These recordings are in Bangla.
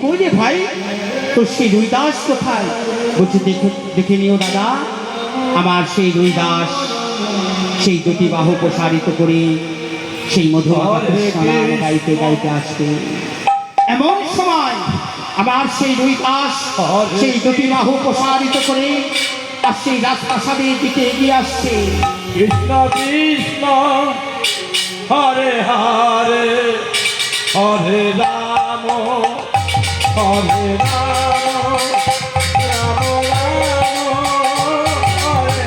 কই রে ভাই, তোর সেই রুইদাস কোথায়? বলছে দেখে নিও দাদা, আমার সেই রুইদাস সেই দুটি বাহু প্রসারিত করে সেই মধুমাখা কৃষ্ণনাম গাইতে গাইতে আসবে। এমন সময় আমার সেই রুইদাস সেই দুটি বাহু প্রসারিত করে আর সেই রাজপ্রাসাদের দিকে এগিয়ে আসছে। কৃষ্ণ কৃষ্ণ হরে হরে হরে রাম হরে রাম রাম রাম হরে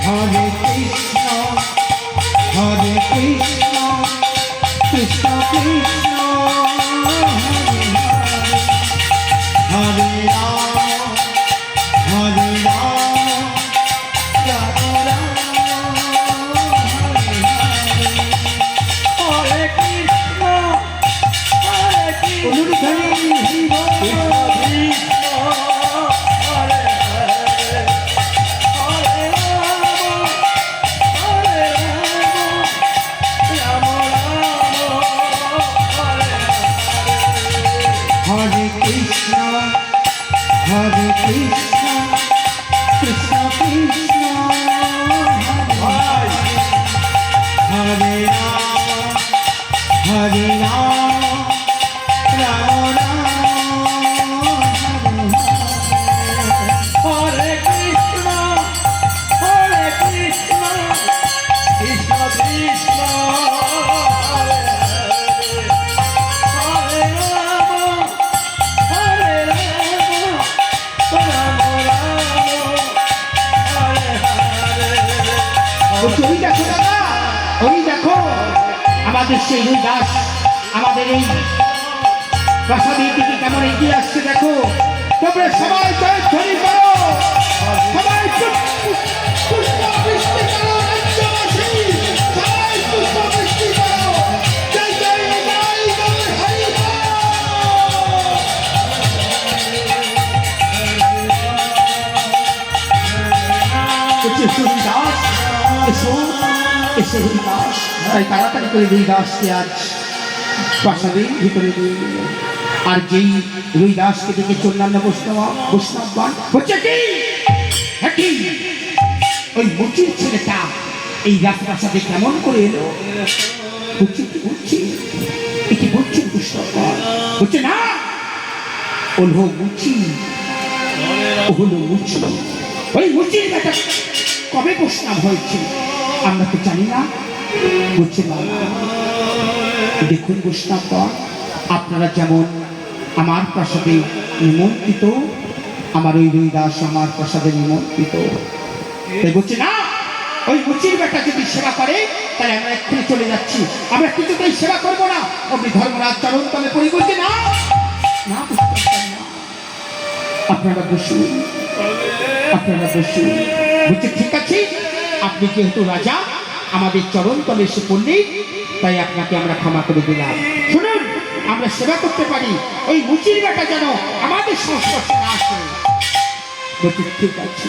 হরে হরে কৃষ্ণ কৃষ্ণ কৃষ্ণ হরে রাম হরে রাম রাম রাম হরে কৃষ্ণ হরে কৃষ্ণ অনুরোধ হরি বল। কৃষ্ণ কৃষ্ণ হরে হরে হরে রাম হরে রাম রাম রাম হরে হরে হরে কৃষ্ণ কৃষ্ণ কৃষ্ণ ভাই হরে রাম হরে রাম রাম রাম হরে কৃষ্ণ কৃষ্ণ কৃষ্ণ হরে হরে হরে রাম রাম হরে হরে বলছি, ওই দেখো দাদা, ওই দেখো আমাদের সেই রুইদাস আমাদের এই প্রাসাদের দিকে কেমন এগিয়ে আসছে। দেখো তোমরা সবাই জয়ধ্বনি করো, সবাই পুষ্পবৃষ্টি করো, রাজ্যবাসী সবাই পুষ্পবৃষ্টি করো। জয় জয় জয় জয় হরি বল। বলছে, হরিদাস এসো এসে হরিদাস। তাই তাড়াতাড়ি করে রুইদাসকে আজ প্রাসাদের ভিতরে নিয়ে গেল। আর যেই রুইদাসকে দেখে অন্যান্য বৈষ্ণবগণ বলছে, কি হ্যাঁ কি ওই মুচির ছেলেটা এই রাজপ্রাসাদে কেমন করে এলো? বলছে, কি বলছি কি বলছেন বৈষ্ণবগণ? বলছে, না ওলো মুচি, ওলো মুচি। ওই মুচির বেটা কবে বৈষ্ণব হয়েছে আমরা তো জানি না। বলছে, না দেখুন বৈষ্ণবগণ, আপনারা যেমন আমার প্রাসাদে নিমন্ত্রিত, আমার ওই রুইদাস আমার প্রাসাদে নিমন্ত্রিত। তাই বলছে, না ওই মুচির বেটা যদি সেবা করে তাহলে আমরা এক্ষুনি চলে যাচ্ছি, আমরা কিছুতেই সেবা করবো না। আপনি ধর্মরাজ চরণ তলে পড়ে বলছে, না না পুষ্পবৃষ্টি না, আপনারা বসুন আপনারা বসুন। বলছে, ঠিক আছে, আপনি যেহেতু রাজা আমাদের চরণ তলে এসে পড়লেই তাই আপনাকে আমরা ক্ষমা করে দিলাম। শুনুন, আমরা সেবা করতে পারি, ওই মুচির বেটা যেন আমাদের সংস্পর্শে না আসে। বলছে, ঠিক আছে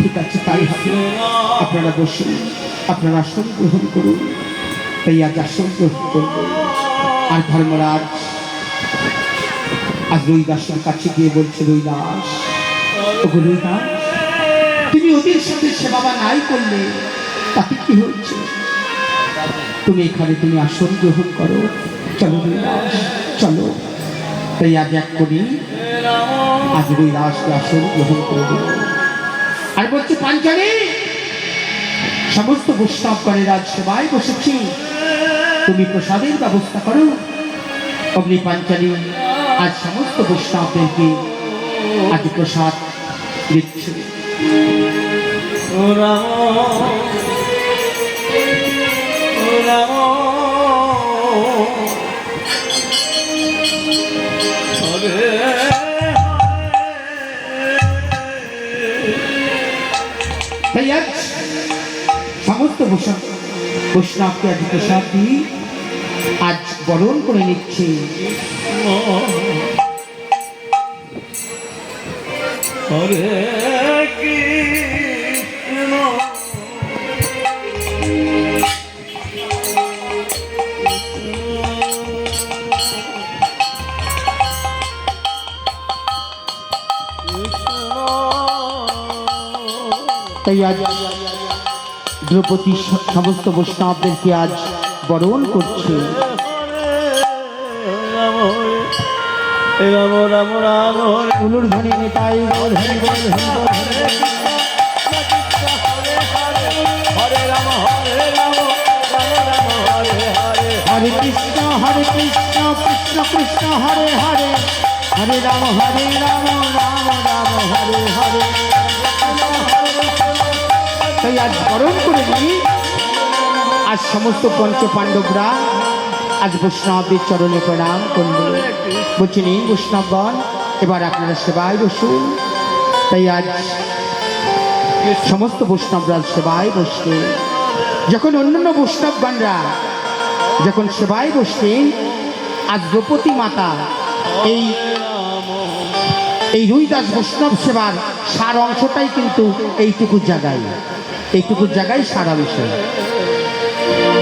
ঠিক আছে, তাই হবে, আপনারা বসুন, আপনারা আসন গ্রহণ করুন। তাই আজ আসন গ্রহণ করবেন। আর ধর্মরাজ আজ রুইদাসের কাছে গিয়ে বলছে, রুইদাস ওগো রুইদাস, তুমি ওদের সাথে সেবা বা নাই করলে তাতে কি হয়েছে? তুমি এখানে তুমি আসন গ্রহণ করো, চলো রুইদাস চলো। তাই আজ এক করি, আজ রুইদাসকে আসন গ্রহণ করে দেব। আর বলছে, পাঞ্চালী সমস্ত বৈষ্ণবগণের আজ সেবায় বসেছি, তুমি প্রসাদের ব্যবস্থা করো। অগ্নি পাঞ্চালী আজ সমস্ত বৈষ্ণবদেরকে আজ প্রসাদ দিচ্ছে। ও রাম ও রাম হরে তাই আজ সমস্ত বৈষ্ণবকে আজ প্রসাদ দিয়ে আজ বরণ করে নিচ্ছে। হরে কৃষ্ণ তাই আজ দ্রৌপদী সমস্ত বৈষ্ণবদেরকে আজ বরণ করছে। রাম রাম রাম উলুর ধ্বনি নেতাই গৌর হরি বল হরি বল হরে রাম হরে রাম রাম রাম হরে হরে হরে কৃষ্ণ কৃষ্ণ কৃষ্ণ হরে হরে হরে রাম রাম রাম হরে হরে। তাই আজ বরণ করে নিই আজ সমস্ত পঞ্চ পাণ্ডবরা আজ বৈষ্ণবদের চরণে প্রণাম করল। বলছি নেই বৈষ্ণবগণ এবার আপনারা সেবায় বসুন। তাই আজ সমস্ত বৈষ্ণবরা সেবায় বসলে যখন অন্যান্য বৈষ্ণবগণরা যখন সেবায় বসলেন আজ দ্রৌপদী মাতা এই রুইদাস বৈষ্ণব সেবার সার অংশটাই কিন্তু এইটুকু জায়গায় সার অংশ।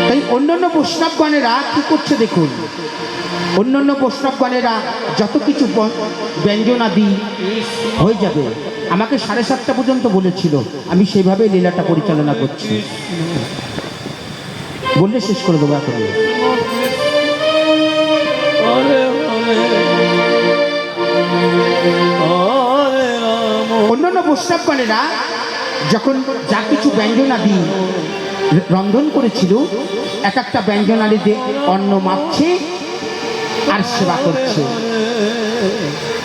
তাই অন্যান্য বৈষ্ণবগণেরা কি করছে দেখুন, অন্যান্য বৈষ্ণবগণেরা যত কিছু ব্যঞ্জনাদি হয়ে যাবে আমাকে 7:30 পর্যন্ত বলেছিল, আমি সেইভাবে লীলাটা পরিচালনা করছি, বললে শেষ করে দেবো এখন। অন্যান্য বৈষ্ণবগণেরা যখন যা কিছু ব্যঞ্জনাদি রন্ধন করেছিল এক একটা ব্যঞ্জনাদিতে অন্ন মাখছে আর সেবা করছে।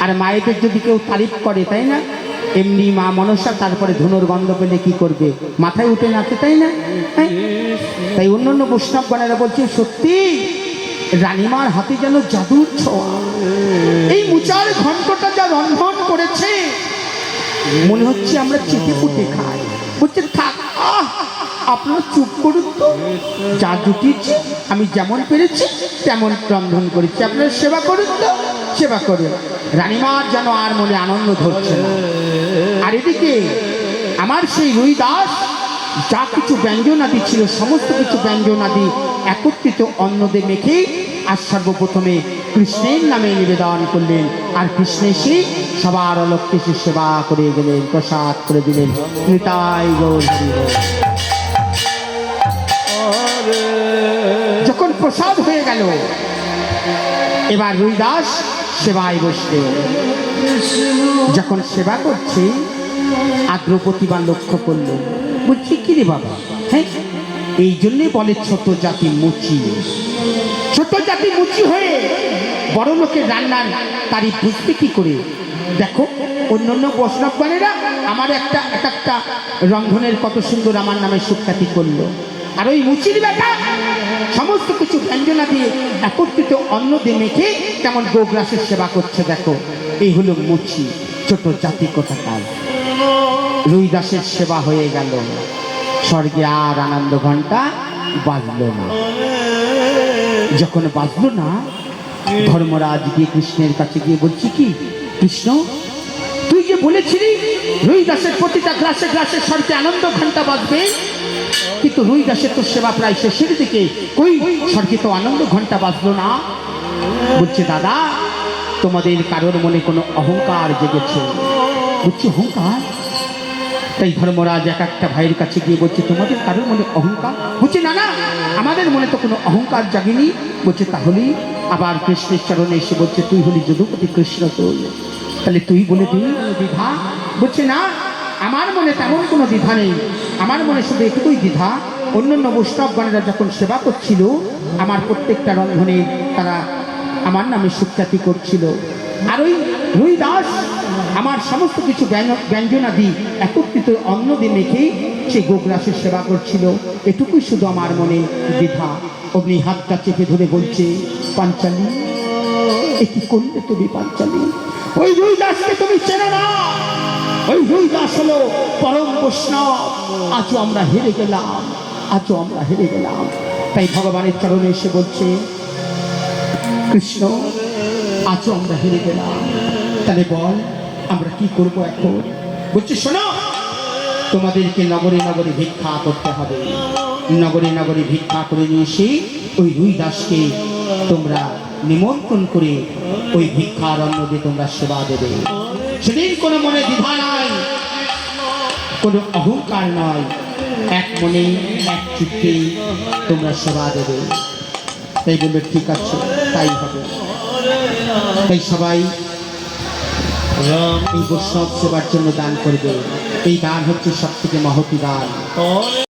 আর মায়েদের যদি কেউ তারিফ করে তাই না, এমনি মা মনসা তারপরে ধনুর গন্ধ পেলে কি করবে, মাথায় উঠে নাচে তাই না। তাই অন্যান্য বৈষ্ণবগণেরা বলছে সত্যি রানীমার হাতে যেন জাদুর ছোঁয়া, এই মুচার ঘণ্টটা যা রন্ধন করেছে মনে হচ্ছে আমরা চেটে পুটে খাই। বলছে থাক আপনারা চুপ করুন তো, যা জুটিয়েছি আমি যেমন পেরেছি তেমন রন্ধন করেছি, আপনারা সেবা করুন তো, সেবা করুন। রানীমার যেন আর মনে আনন্দ ধরছে না। আর এদিকে আমার সেই রুইদাস যা কিছু ব্যঞ্জনাদি ছিল সমস্ত কিছু ব্যঞ্জনাদি একত্রিত অন্নদে মেখে আর সর্বপ্রথমে কৃষ্ণের নামে নিবেদন করলেন। আর কৃষ্ণ এসে সবার অলক্ষ্যে সে সেবা করে গেলেন, প্রসাদ করে দিলেন। নিতাই গৌর হরি বল। যখন প্রসাদ হয়ে গেল এবার রুইদাস সেবায় বসলে। যখন সেবা করছে আর দ্রৌপদীবা লক্ষ্য করল, বলছি কি রে বাবা, হ্যাঁ এই জন্যে বলে ছোট জাতি মুচি, ছোট জাতি মুচি হয়ে বড় লোকের রান্নার তারিফ বুঝতে কি করে। দেখো অন্যান্য বৈষ্ণবগণেরা আমার একটা রন্ধনের কত সুন্দর আমার নামে সুখ্যাতি করলো, আর ওই মুচির বেটা সমস্ত কিছু ব্যঞ্জনা দিয়ে একত্রিত অন্ন দিয়ে মেখে কেমন গোগ্রাসের সেবা করছে। দেখো এই হলো মুচি, ছোট জাতি কোথাকার। রুইদাসের সেবা হয়ে গেল, স্বর্গে আর আনন্দ ঘণ্টা বাজলো না। যখন বাজলো না ধর্মরাজ গিয়ে কৃষ্ণের কাছে গিয়ে বলছি কি কৃষ্ণ তুই যে বলেছিলি রুইদাসের প্রতিটা গ্রাসে গ্রাসে স্বর্গে আনন্দ ঘণ্টা বাজবে, কিন্তু রুইদাসের তো সেবা প্রায় শেষের দিকে, কই স্বর্গে তো আনন্দ ঘণ্টা বাজলো না। বলছে দাদা তোমাদের কারোর মনে কোনো অহংকার জেগেছে। বলছি অহংকার? তাই ধর্মরাজ একটা ভাইয়ের কাছে গিয়ে বলছে তোমাদের কারোর মনে অহংকার? বলছে না না আমাদের মনে তো কোনো অহংকার জাগেনি। বলছে তাহলেই আবার কৃষ্ণের চরণে এসে বলছে তুই হলি যদুপতি কৃষ্ণ, তোর তাহলে তুই বলে দিই দ্বিধা? বলছে না আমার মনে তেমন কোনো দ্বিধা নেই, আমার মনে শুধু একটুই দ্বিধা অন্যান্য বৈষ্ণবগণেরা যখন সেবা করছিল আমার প্রত্যেকটা রন্ধনে তারা আমার নামে সুখ্যাতি করছিল, আর ওই রুইদাস আমার সমস্ত কিছু ব্যঞ্জনাদি একত্রিত অন্ন দিয়ে মেখেই সে গোগ্রাসের সেবা করছিল, এটুকুই শুধু আমার মনে দ্বিধা। অগ্নি হাতটা চেপে ধরে বলছে পাঞ্চালী এ কি করলে তুমি পাঞ্চালী? ওই রুইদাসকে তুমি চেনো না, ওই রুইদাস হলো পরম বৈষ্ণব। আজও আমরা হেরে গেলাম, আজও আমরা হেরে গেলাম। তাই ভগবানের চরণে এসে বলছে কৃষ্ণ আজও আমরা হেরে গেলাম, তাহলে বল আমরা কি করব এখন? বলছে শোনো তোমাদেরকে নগরে নগরে ভিক্ষা করতে হবে, নগরে নগরে ভিক্ষা করে নিয়ে এসে ওই রুইদাসকে তোমরা নিমন্ত্রণ করে ওই ভিক্ষার অন্ন দিয়ে তোমরা সেবা দেবে। সেদিন কোনো মনে দ্বিধা নাই, কোনো অহংকার নয়, এক মনে এক চিত্তে তোমরা সেবা দেবে। তাই বলবে ঠিক আছে, তাই হবে। তাই সবাই এই বৈষ্ণব সেবার জন্য দান করবে। এই দান হচ্ছে সব থেকে মহতি দান।